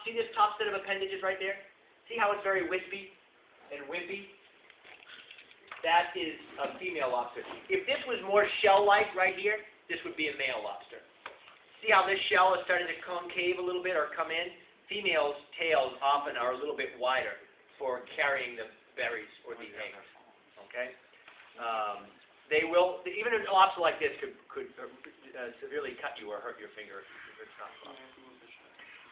see this top set of appendages right there? See how it's very wispy and wimpy? That is a female lobster. If this was more shell-like right here, this would be a male lobster. See how this shell is starting to concave a little bit or come in? Females' tails often are a little bit wider for carrying the berries or the eggs. Okay? They will, even a lobster like this could severely cut you or hurt your finger if it's not soft.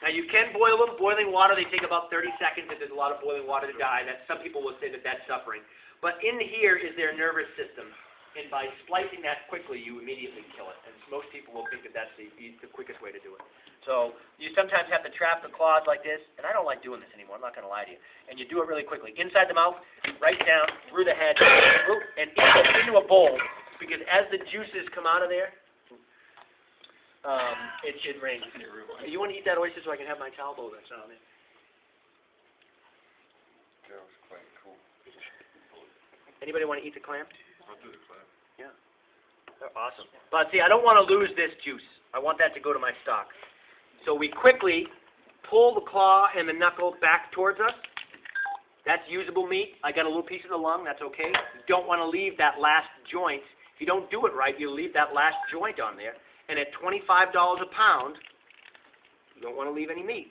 Now you can boil them. Boiling water, they take about 30 seconds if there's a lot of boiling water to die. Some people will say that that's suffering. But in here is their nervous system. And by splicing that quickly, you immediately kill it. And most people will think that that's the quickest way to do it. So you sometimes have to trap the claws like this. And I don't like doing this anymore. I'm not going to lie to you. And you do it really quickly. Inside the mouth, right down, through the head, and into a bowl. Because as the juices come out of there, it rains. You want to eat that oyster so I can have my towel bowl that's on it? That was quite cool. Anybody want to eat the clam? I'll do the clam. Yeah. They're awesome. But see, I don't want to lose this juice. I want that to go to my stock. So we quickly pull the claw and the knuckle back towards us. That's usable meat. I got a little piece of the lung. That's okay. You don't want to leave that last joint. If you don't do it right, you'll leave that last joint on there. And at $25 a pound, you don't want to leave any meat.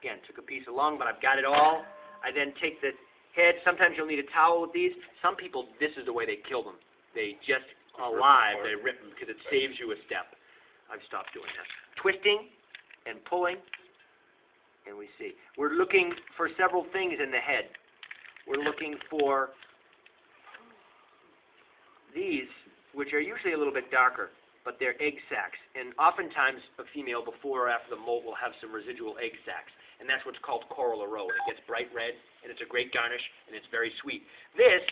Again, took a piece of lung, but I've got it all. I then take the head. Sometimes you'll need a towel with these. Some people, this is the way they kill them. They just, alive, they rip them because it saves you a step. I've stopped doing that. Twisting and pulling, and we see. We're looking for several things in the head. We're looking for these, which are usually a little bit darker, but they're egg sacs. And oftentimes a female before or after the molt will have some residual egg sacs. And that's what's called coral roe. It gets bright red, and it's a great garnish, and it's very sweet. This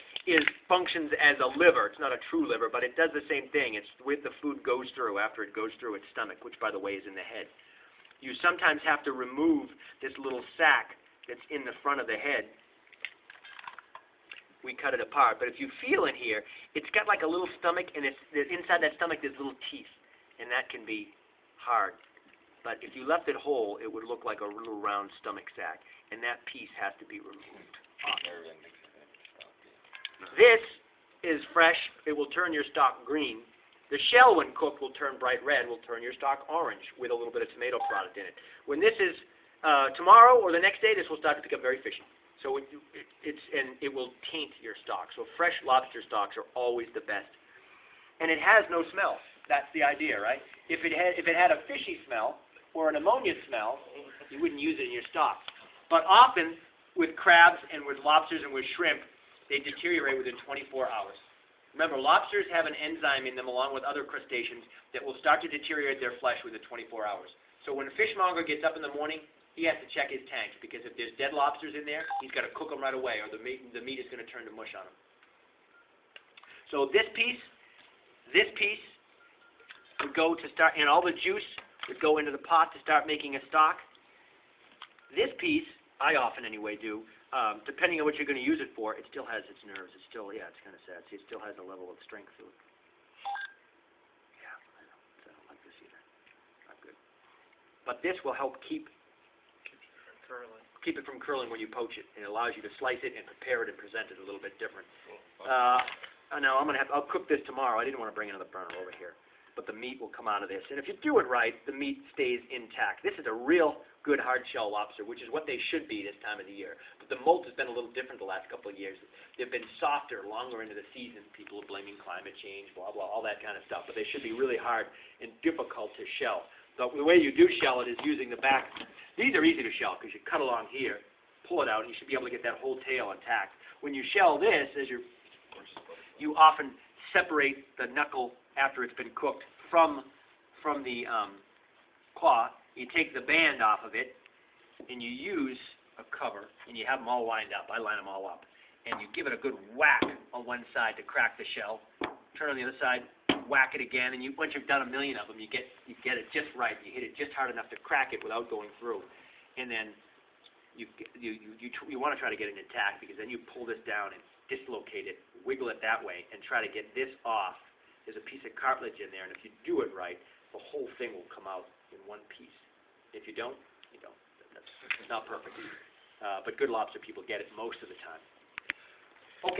functions as a liver. It's not a true liver, but it does the same thing. It's with the food goes through after it goes through its stomach, which, by the way, is in the head. You sometimes have to remove this little sac that's in the front of the head. We cut it apart. But if you feel in here, it's got like a little stomach, and inside that stomach there's little teeth, and that can be hard. But if you left it whole, it would look like a little round stomach sac, and that piece has to be removed. This is fresh. It will turn your stock green. The shell, when cooked, will turn bright red, will turn your stock orange with a little bit of tomato product in it. When this is tomorrow or the next day, this will start to become very fishy. So it will taint your stock. So fresh lobster stocks are always the best. And it has no smell. That's the idea, right? If it had a fishy smell or an ammonia smell, you wouldn't use it in your stock. But often, with crabs and with lobsters and with shrimp, they deteriorate within 24 hours. Remember, lobsters have an enzyme in them along with other crustaceans that will start to deteriorate their flesh within 24 hours. So when a fishmonger gets up in the morning, he has to check his tank, because if there's dead lobsters in there, he's got to cook them right away, or the meat is going to turn to mush on him. So this piece would go to start, and all the juice would go into the pot to start making a stock. This piece, I often anyway do, depending on what you're going to use it for, it still has its nerves. It's still, yeah, it's kind of sad. See, it still has a level of strength to it. Yeah, I know. I don't like this either. Not good. But this will help keep it from curling when you poach it. It allows you to slice it and prepare it and present it a little bit different. Now I'll cook this tomorrow. I didn't want to bring another burner over here, but the meat will come out of this. And if you do it right, the meat stays intact. This is a real good hard shell lobster, which is what they should be this time of the year. But the molt has been a little different the last couple of years. They've been softer longer into the season. People are blaming climate change, blah, blah, all that kind of stuff. But they should be really hard and difficult to shell. So the way you do shell it is using the back. These are easy to shell because you cut along here, pull it out, and you should be able to get that whole tail intact. When you shell this, you often separate the knuckle after it's been cooked from the claw. You take the band off of it, and you use a cover, and you have them all lined up. I line them all up. And you give it a good whack on one side to crack the shell. Turn on the other side, whack it again, and once you've done a million of them, you get it just right. You hit it just hard enough to crack it without going through. And then you want to try to get it intact, because then you pull this down and dislocate it, wiggle it that way, and try to get this off. There's a piece of cartilage in there, and if you do it right, the whole thing will come out in one piece. If you don't, you don't. That's not perfect. But good lobster people get it most of the time.